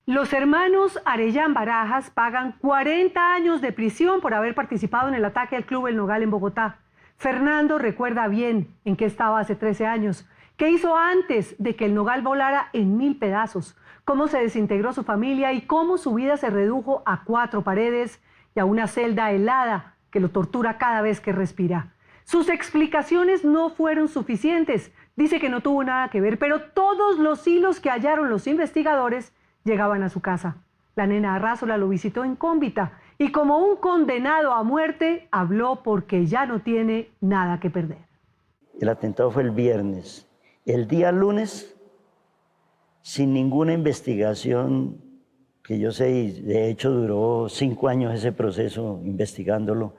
Los hermanos Arellán Barajas pagan 40 años de prisión por haber participado en el ataque al Club El Nogal en Bogotá. Fernando recuerda bien en qué estaba hace 13 años, qué hizo antes de que el Nogal volara en 1000 pedazos, cómo se desintegró su familia y cómo su vida se redujo a 4 paredes y a una celda helada que lo tortura cada vez que respira. Sus explicaciones no fueron suficientes. Dice que no tuvo nada que ver, pero todos los hilos que hallaron los investigadores llegaban a su casa. La nena Arrázola lo visitó en Cómbita y como un condenado a muerte habló porque ya no tiene nada que perder. El atentado fue el viernes. El día lunes, sin ninguna investigación que yo sé, y de hecho duró 5 años ese proceso investigándolo,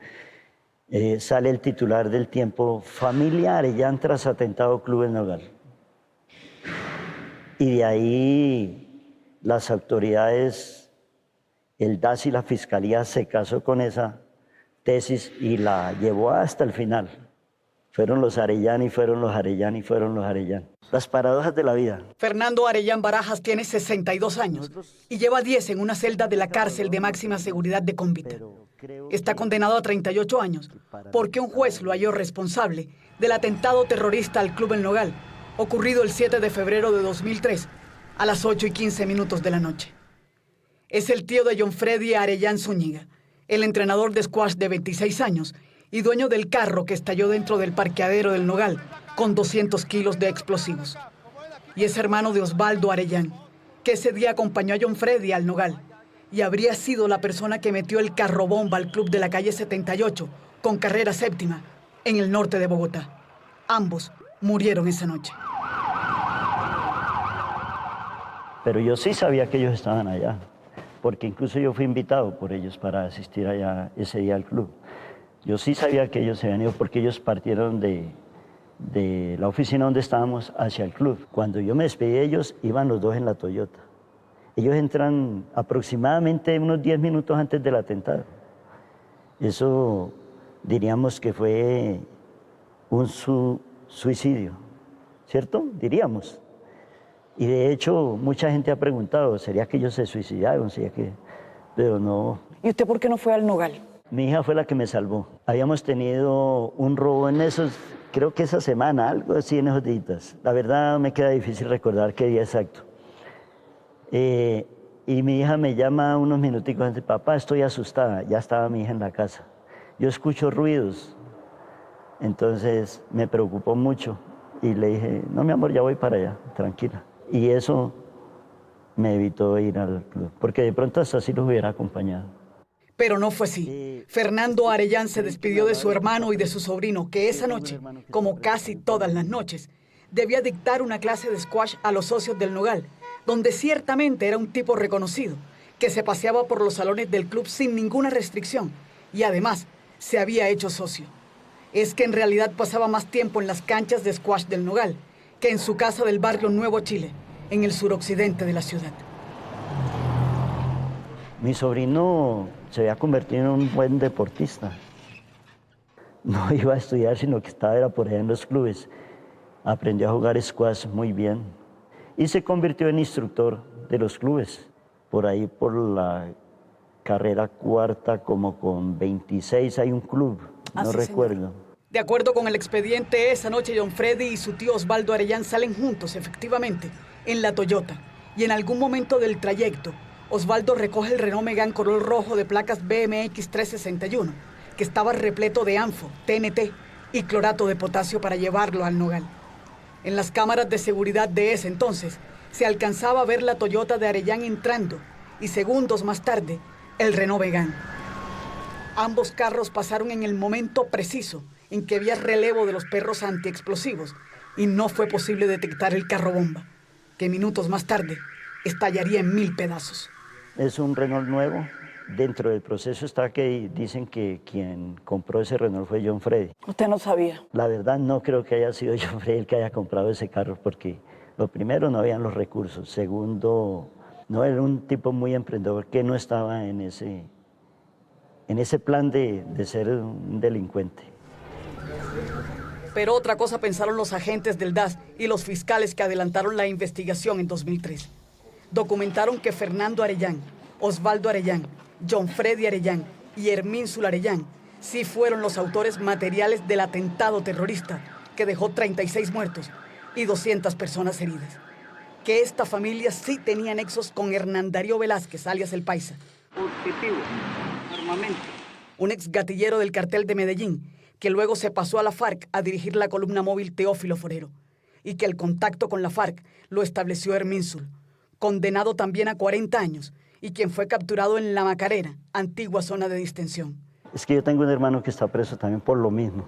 sale el titular del Tiempo: familia Arellán tras atentado Club El Nogal. Y de ahí las autoridades, el DAS y la Fiscalía se casó con esa tesis y la llevó hasta el final. Fueron los Arellán y fueron los Arellán y fueron los Arellán. Las paradojas de la vida. Fernando Arellán Barajas tiene 62 años y lleva 10 en una celda de la cárcel de máxima seguridad de Cómbita. Está condenado a 38 años porque un juez lo halló responsable del atentado terrorista al Club El Nogal, ocurrido el 7 de febrero de 2003 a las 8:15 de la noche. Es el tío de John Freddy Arellán Zúñiga, el entrenador de squash de 26 años y dueño del carro que estalló dentro del parqueadero del Nogal con 200 kilos de explosivos. Y es hermano de Osvaldo Arellán, que ese día acompañó a John Freddy al Nogal y habría sido la persona que metió el carro bomba al club de la calle 78 con carrera séptima en el norte de Bogotá. Ambos murieron esa noche. Pero yo sí sabía que ellos estaban allá, porque incluso yo fui invitado por ellos para asistir allá ese día al club. Yo sí sabía que ellos se habían ido porque ellos partieron de la oficina donde estábamos hacia el club. Cuando yo me despedí de ellos, iban los dos en la Toyota. Ellos entran aproximadamente unos 10 minutos antes del atentado. Eso diríamos que fue un suicidio, ¿cierto? Diríamos. Y de hecho, mucha gente ha preguntado, ¿sería que ellos se suicidaron? ¿Sería que...? Pero no. ¿Y usted por qué no fue al Nogal? Mi hija fue la que me salvó. Habíamos tenido un robo en esos, creo que esa semana, algo así en esos días. La verdad me queda difícil recordar qué día exacto. Y mi hija me llama unos minuticos antes: papá, estoy asustada. Ya estaba mi hija en la casa. Yo escucho ruidos. Entonces me preocupó mucho y le dije: no, mi amor, ya voy para allá, tranquila. Y eso me evitó ir al club, porque de pronto hasta así los hubiera acompañado. Pero no fue así. Fernando Arellán se despidió de su hermano y de su sobrino, que esa noche, como casi todas las noches, debía dictar una clase de squash a los socios del Nogal, donde ciertamente era un tipo reconocido, que se paseaba por los salones del club sin ninguna restricción y además se había hecho socio. Es que en realidad pasaba más tiempo en las canchas de squash del Nogal que en su casa del barrio Nuevo Chile, en el suroccidente de la ciudad. Mi sobrino se había convertido en un buen deportista. No iba a estudiar, sino que era por allá en los clubes. Aprendió a jugar squash muy bien y se convirtió en instructor de los clubes. Por ahí, por la carrera cuarta, como con 26, hay un club, no recuerdo. Señor. De acuerdo con el expediente, esa noche John Freddy y su tío Osvaldo Arellán salen juntos, efectivamente, en la Toyota. Y en algún momento del trayecto, Osvaldo recoge el Renault Megane color rojo de placas BMX 361, que estaba repleto de anfo, TNT y clorato de potasio para llevarlo al Nogal. En las cámaras de seguridad de ese entonces, se alcanzaba a ver la Toyota de Arellán entrando y segundos más tarde, el Renault Megane. Ambos carros pasaron en el momento preciso en que había relevo de los perros antiexplosivos y no fue posible detectar el carro bomba, que minutos más tarde estallaría en 1000 pedazos. Es un Renault nuevo. Dentro del proceso está que dicen que quien compró ese Renault fue John Freddy. ¿Usted no sabía? La verdad no creo que haya sido John Freddy el que haya comprado ese carro, porque lo primero, no habían los recursos. Segundo, no, era un tipo muy emprendedor que no estaba en ese plan de ser un delincuente. Pero otra cosa pensaron los agentes del DAS y los fiscales que adelantaron la investigación en 2003. documentaron que Fernando Arellán, Osvaldo Arellán, John Freddy Arellán y Hermínsul Arellán sí fueron los autores materiales del atentado terrorista que dejó 36 muertos y 200 personas heridas. Que esta familia sí tenía nexos con Hernán Darío Velázquez, alias El Paisa. Objetivo, armamento. Un exgatillero del cartel de Medellín, que luego se pasó a la FARC a dirigir la columna móvil Teófilo Forero, y que el contacto con la FARC lo estableció Hermínsul, condenado también a 40 años, y quien fue capturado en La Macarena, antigua zona de distensión. Es que yo tengo un hermano que está preso también por lo mismo.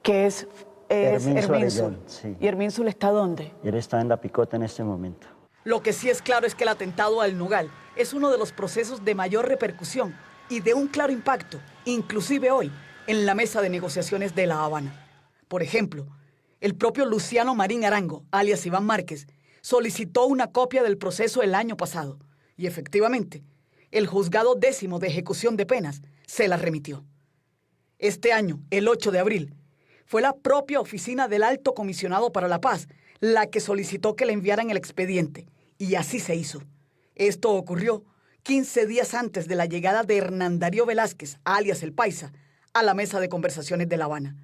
¿Qué es Hermínsul? Sí. ¿Y Hermínsul está dónde? Él está en La Picota en este momento. Lo que sí es claro es que el atentado al Nogal es uno de los procesos de mayor repercusión y de un claro impacto, inclusive hoy, en la mesa de negociaciones de La Habana. Por ejemplo, el propio Luciano Marín Arango, alias Iván Márquez, solicitó una copia del proceso el año pasado y efectivamente, el Juzgado 10º de Ejecución de Penas se la remitió. Este año, el 8 de abril, fue la propia oficina del Alto Comisionado para la Paz la que solicitó que le enviaran el expediente, y así se hizo. Esto ocurrió 15 días antes de la llegada de Hernán Darío Velázquez, alias El Paisa, a la mesa de conversaciones de La Habana.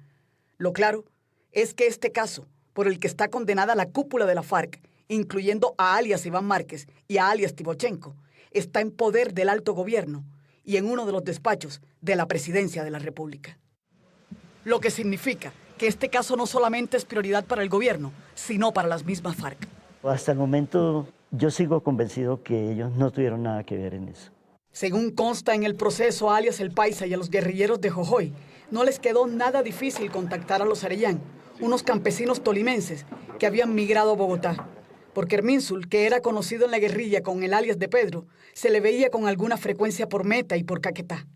Lo claro es que este caso, por el que está condenada la cúpula de la FARC, incluyendo a alias Iván Márquez y a alias Timochenko, está en poder del alto gobierno y en uno de los despachos de la Presidencia de la República. Lo que significa que este caso no solamente es prioridad para el gobierno, sino para las mismas FARC. Hasta el momento yo sigo convencido que ellos no tuvieron nada que ver en eso. Según consta en el proceso a alias El Paisa y a los guerrilleros de Jojoy, no les quedó nada difícil contactar a los Arellán, unos campesinos tolimenses que habían migrado a Bogotá, porque Hermínsul, que era conocido en la guerrilla con el alias de Pedro, se le veía con alguna frecuencia por Meta y por Caquetá.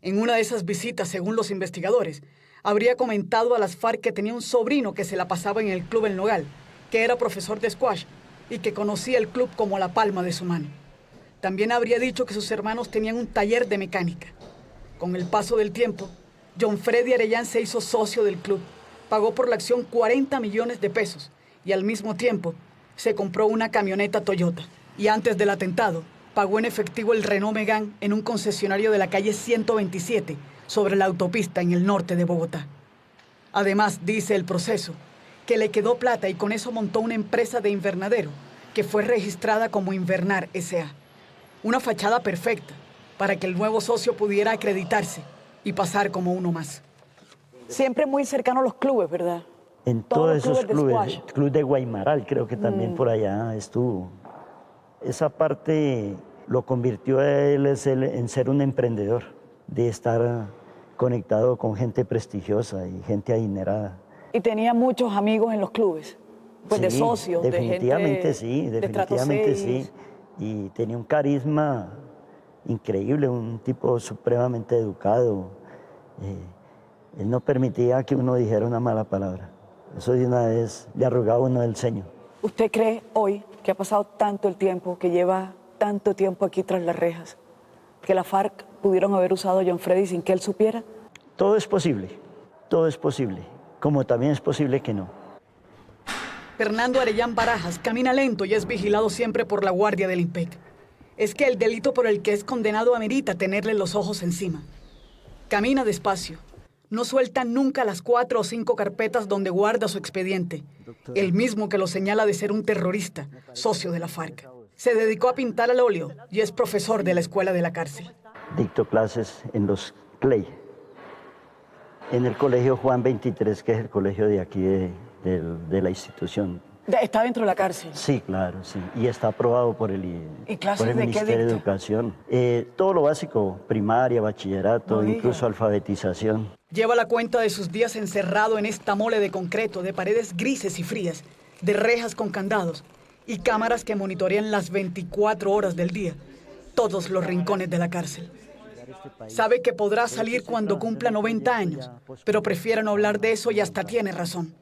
En una de esas visitas, según los investigadores, habría comentado a las FARC que tenía un sobrino que se la pasaba en el Club El Nogal, que era profesor de squash y que conocía el club como la palma de su mano. También habría dicho que sus hermanos tenían un taller de mecánica. Con el paso del tiempo, John Freddy Arellán se hizo socio del club, pagó por la acción 40 millones de pesos y al mismo tiempo se compró una camioneta Toyota. Y antes del atentado, pagó en efectivo el Renault Megane en un concesionario de la calle 127 sobre la autopista en el norte de Bogotá. Además, dice el proceso, que le quedó plata y con eso montó una empresa de invernadero que fue registrada como Invernar S.A. Una fachada perfecta para que el nuevo socio pudiera acreditarse y pasar como uno más. Siempre muy cercano a los clubes, ¿verdad? En todos esos clubes, el club de Guaymaral creo que también por allá estuvo. Esa parte lo convirtió a él en ser un emprendedor, de estar conectado con gente prestigiosa y gente adinerada. Y tenía muchos amigos en los clubes, pues sí, de socios, definitivamente de gente sí, de definitivamente estrato 6. sí. Y tenía un carisma increíble, un tipo supremamente educado. Él no permitía que uno dijera una mala palabra. Eso de una vez le arrugaba uno el ceño. ¿Usted cree hoy, que ha pasado tanto el tiempo, que lleva tanto tiempo aquí tras las rejas, que la FARC pudieron haber usado a John Freddy sin que él supiera? Todo es posible, como también es posible que no. Fernando Arellán Barajas camina lento y es vigilado siempre por la guardia del IMPEC. Es que el delito por el que es condenado amerita tenerle los ojos encima. Camina despacio. No suelta nunca las 4 o 5 carpetas donde guarda su expediente. El mismo que lo señala de ser un terrorista, socio de la FARC. Se dedicó a pintar al óleo y es profesor de la escuela de la cárcel. Dicto clases en los CLEI, en el colegio Juan 23, que es el colegio de aquí de la institución. ¿Está dentro de la cárcel? Sí, claro, sí. Y está aprobado por el Ministerio de Educación. Todo lo básico, primaria, bachillerato, incluso alfabetización. Lleva la cuenta de sus días encerrado en esta mole de concreto, de paredes grises y frías, de rejas con candados y cámaras que monitorean las 24 horas del día, todos los rincones de la cárcel. Sabe que podrá salir cuando cumpla 90 años, pero prefiere no hablar de eso y hasta tiene razón.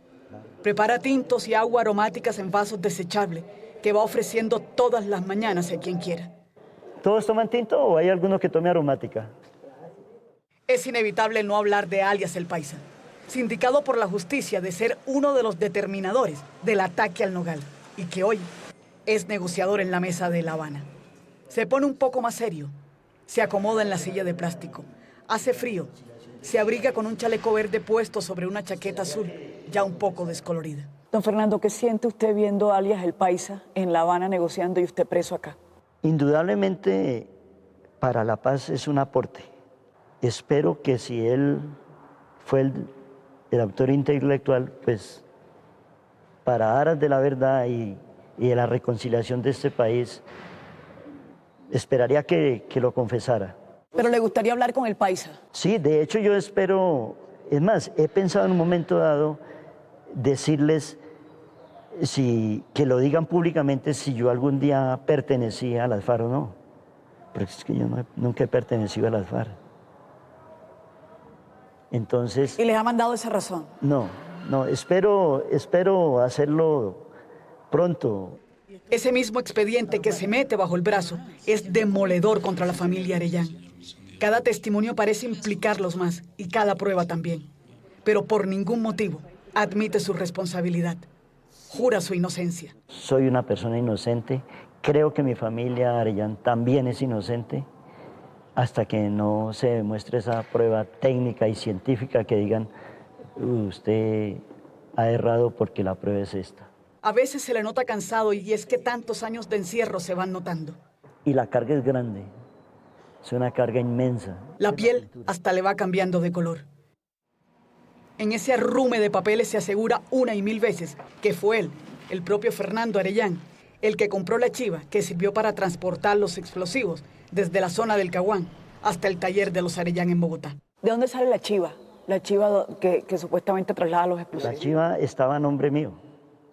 Prepara tintos y agua aromáticas en vasos desechables que va ofreciendo todas las mañanas a quien quiera. ¿Todos toman tinto o hay alguno que tome aromática? Es inevitable no hablar de alias El Paisa, sindicado por la justicia de ser uno de los determinadores del ataque al Nogal y que hoy Es negociador en la mesa de La Habana. Se pone un poco más serio. Se acomoda en la silla de plástico. Hace frío. Se abriga con un chaleco verde puesto sobre una chaqueta azul, ya un poco descolorida. Don Fernando, ¿qué siente usted viendo a alias El Paisa en La Habana negociando y usted preso acá? Indudablemente, para la paz es un aporte. Espero que si él fue el autor intelectual, pues para aras de la verdad y de la reconciliación de este país, esperaría que lo confesara. ¿Pero le gustaría hablar con El Paisa? Sí, de hecho yo espero, es más, he pensado en un momento dado decirles que lo digan públicamente si yo algún día pertenecía a las FARC o no. Pero es que yo nunca he pertenecido a las FARC. Entonces... ¿Y les ha mandado esa razón? No, espero hacerlo pronto. Ese mismo expediente que se mete bajo el brazo es demoledor contra la familia Arellán. Cada testimonio parece implicarlos más y cada prueba también. Pero por ningún motivo admite su responsabilidad. Jura su inocencia. Soy una persona inocente. Creo que mi familia Arellán también es inocente. Hasta que no se demuestre esa prueba técnica y científica que digan, usted ha errado porque la prueba es esta. A veces se le nota cansado y es que tantos años de encierro se van notando. Y la carga es grande, es una carga inmensa. La piel hasta le va cambiando de color. En ese arrume de papeles se asegura una y mil veces que fue él, el propio Fernando Arellán, el que compró la chiva que sirvió para transportar los explosivos desde la zona del Caguán hasta el taller de los Arellán en Bogotá. ¿De dónde sale la chiva? La chiva que supuestamente traslada los explosivos. La chiva estaba a nombre mío,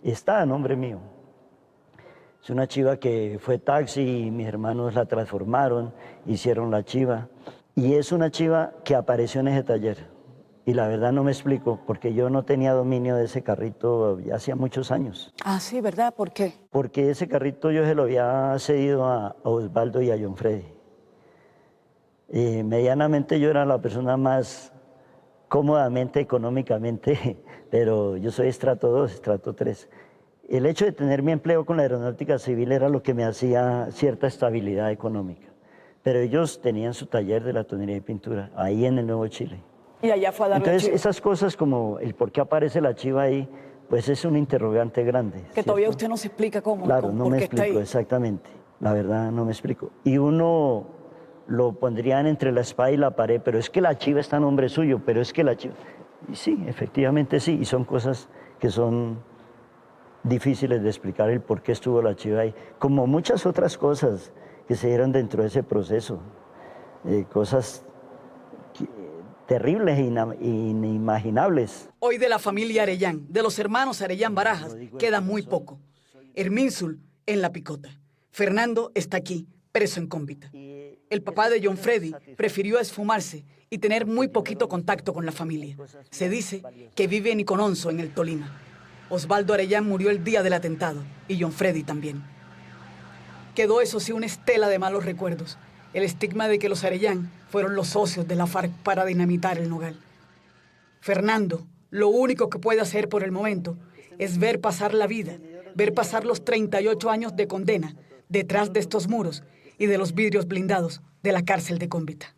está a nombre mío. Es una chiva que fue taxi y mis hermanos la transformaron, hicieron la chiva. Y es una chiva que apareció en ese taller. Y la verdad no me explico, porque yo no tenía dominio de ese carrito ya hacía muchos años. Ah, sí, ¿verdad? ¿Por qué? Porque ese carrito yo se lo había cedido a Osvaldo y a John Freddy. Medianamente yo era la persona más cómodamente, económicamente, pero yo soy estrato 2, estrato 3. El hecho de tener mi empleo con la aeronáutica civil era lo que me hacía cierta estabilidad económica. Pero ellos tenían su taller de latonería y pintura, ahí en el Nuevo Chile. Y allá fue a dar Entonces, la chiva. esas cosas como el por qué aparece la chiva ahí, pues es un interrogante grande. Que ¿cierto? todavía usted no se explica cómo. Claro, no por me qué está explico ahí. exactamente. La verdad no me explico. Y uno lo pondrían entre la espada y la pared, pero es que la chiva está a nombre suyo, pero es que la chiva... Y sí, efectivamente sí, y son cosas que son difíciles de explicar el por qué estuvo la chiva ahí, como muchas otras cosas que se dieron dentro de ese proceso, cosas terribles e inimaginables. Hoy de la familia Arellán, de los hermanos Arellán Barajas, queda muy poco. Hermínsul en la picota. Fernando está aquí, preso en Cómbita. El papá de John Freddy prefirió esfumarse y tener muy poquito contacto con la familia. Se dice que vive en Icononso, en el Tolima. Osvaldo Arellán murió el día del atentado y John Freddy también. Quedó, eso sí, una estela de malos recuerdos. El estigma de que los Arellán fueron los socios de la FARC para dinamitar el Nogal. Fernando, lo único que puede hacer por el momento es ver pasar la vida, ver pasar los 38 años de condena detrás de estos muros y de los vidrios blindados de la cárcel de Cómbita.